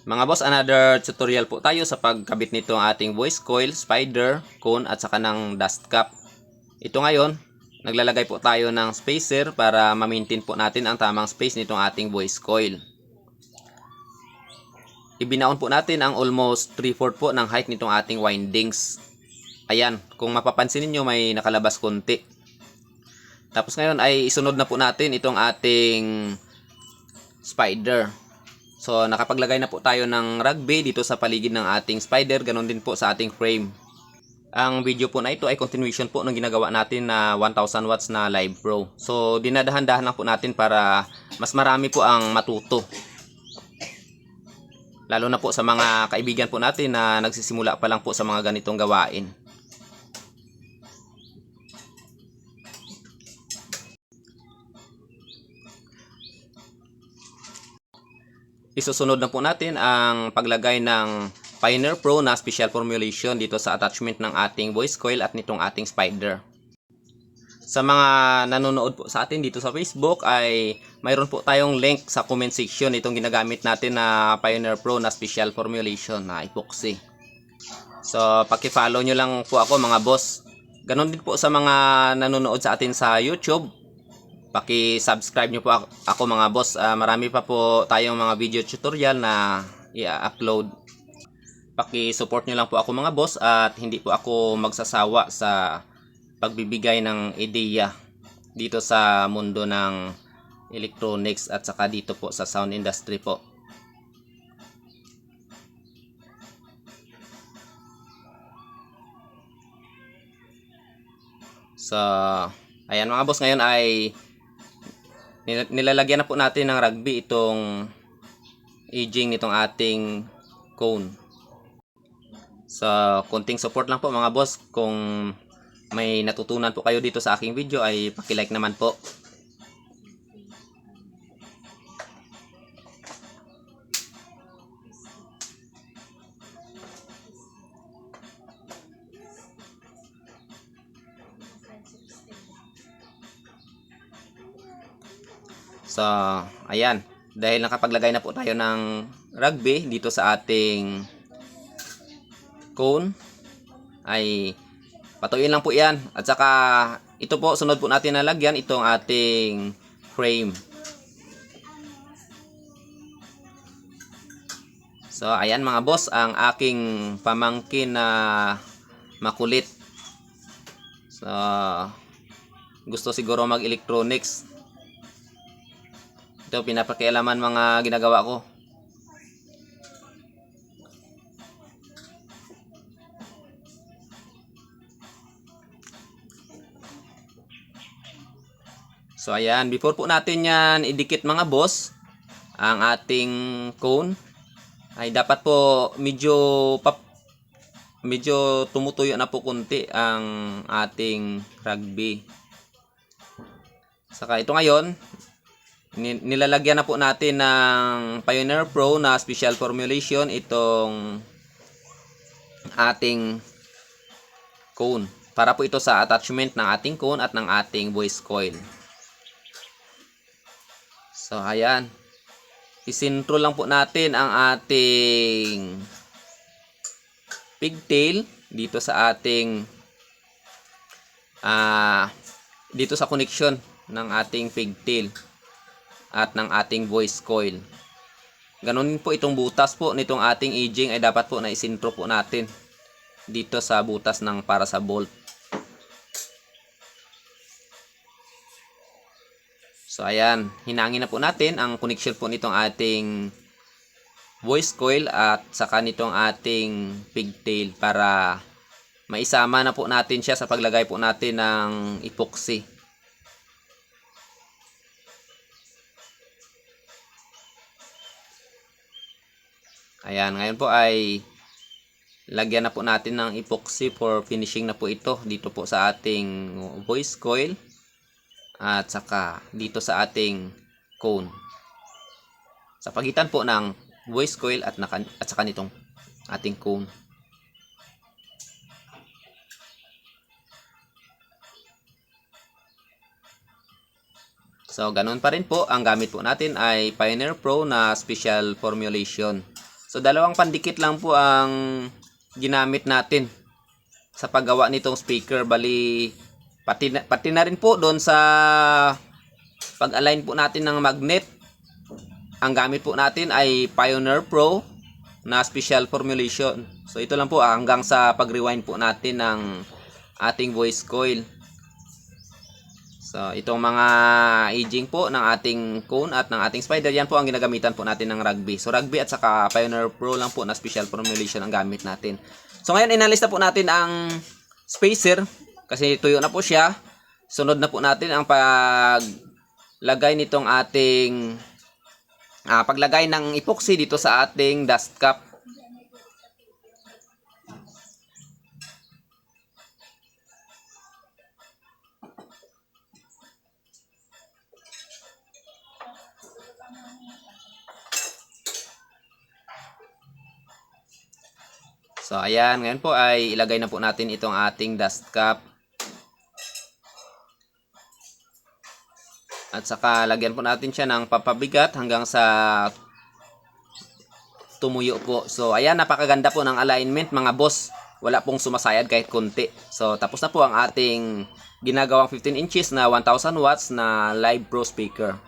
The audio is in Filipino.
Mga boss, another tutorial po tayo sa pagkabit nito ang ating voice coil, spider, cone at saka ng dust cap. Ito ngayon, naglalagay po tayo ng spacer para ma-maintain po natin ang tamang space nitong ating voice coil. Ibinaon po natin ang almost 3/4 po ng height nitong ating windings. Ayan, kung mapapansin niyo may nakalabas konti. Tapos ngayon ay isunod na po natin itong ating spider. So nakapaglagay na po tayo ng rugby dito sa paligid ng ating spider, ganoon din po sa ating frame. Ang video po na ito ay continuation po ng ginagawa natin na 1000 watts na Live Pro. So dinadahan-dahan lang po natin para mas marami po ang matuto. Lalo na po sa mga kaibigan po natin na nagsisimula pa lang po sa mga ganitong gawain. Isusunod na po natin ang paglagay ng Pioneer Pro na special formulation dito sa attachment ng ating voice coil at nitong ating spider. Sa mga nanonood po sa atin dito sa Facebook ay mayroon po tayong link sa comment section itong ginagamit natin na Pioneer Pro na special formulation na epoxy. So paki-follow nyo lang po ako mga boss. Ganon din po sa mga nanonood sa atin sa YouTube. Paki-subscribe nyo po ako mga boss. Marami pa po tayong mga video tutorial na i-upload. Paki-support nyo lang po ako mga boss at hindi po ako magsasawa sa pagbibigay ng ideya dito sa mundo ng electronics at saka dito po sa sound industry po. So, ayan mga boss, ngayon ay nilalagyan na po natin ng rugby itong edging nitong ating cone. So, konting support lang po mga boss. Kung may natutunan po kayo dito sa aking video ay paki-like naman po. So, ayan. Dahil nakapaglagay na po tayo ng rugby dito sa ating cone, ay patuyuin lang po yan. At saka, ito po, sunod po natin na lagyan itong ating frame. So, ayan mga boss, ang aking pamangkin na makulit. So, gusto siguro mag-electronics. Ito, pinapakialaman mga ginagawa ko. So, ayan. Before po natin yan idikit mga boss, ang ating cone, ay dapat po medyo tumutuyo na po kunti ang ating rugby. Saka ito ngayon, nilalagyan na po natin ng Pioneer Pro na special formulation itong ating cone. Para po ito sa attachment ng ating cone at ng ating voice coil. So, ayan. Isintro lang po natin ang ating pigtail dito sa ating dito sa connection ng ating pigtail at ng ating voice coil. Ganon po itong butas po nitong ating edging ay dapat po na isintro po natin dito sa butas ng para sa bolt. So ayan, hinangin na po natin ang connection po nitong ating voice coil at saka nitong ating pigtail para maisama na po natin siya sa paglagay po natin ng epoxy. Ayan, ngayon po ay lagyan na po natin ng epoxy for finishing na po ito dito po sa ating voice coil at saka dito sa ating cone. Sa pagitan po ng voice coil at saka nitong ating cone. So, ganun pa rin po. Ang gamit po natin ay Pioneer Pro na special formulation. So dalawang pandikit lang po ang ginamit natin sa paggawa nitong speaker. Bali pati na rin po doon sa pag-align po natin ng magnet. Ang gamit po natin ay Pioneer Pro na special formulation. So ito lang po hanggang sa pag-rewind po natin ng ating voice coil. So itong mga aging po ng ating cone at ng ating spider, yan po ang ginagamitan po natin ng rugby. So rugby at saka Pioneer Pro lang po na special formulation ang gamit natin. So ngayon inalista po natin ang spacer kasi tuyo na po siya. Sunod na po natin ang paglagay nitong ating paglagay ng epoxy dito sa ating dust cap. So ayan, ngayon po ay ilagay na po natin itong ating dust cap. At saka lagyan po natin siya ng papabigat hanggang sa tumuyo po. So ayan, napakaganda po ng alignment mga boss. Wala pong sumasayad kahit konti. So tapos na po ang ating ginagawang 15 inches na 1000 watts na Live Pro speaker.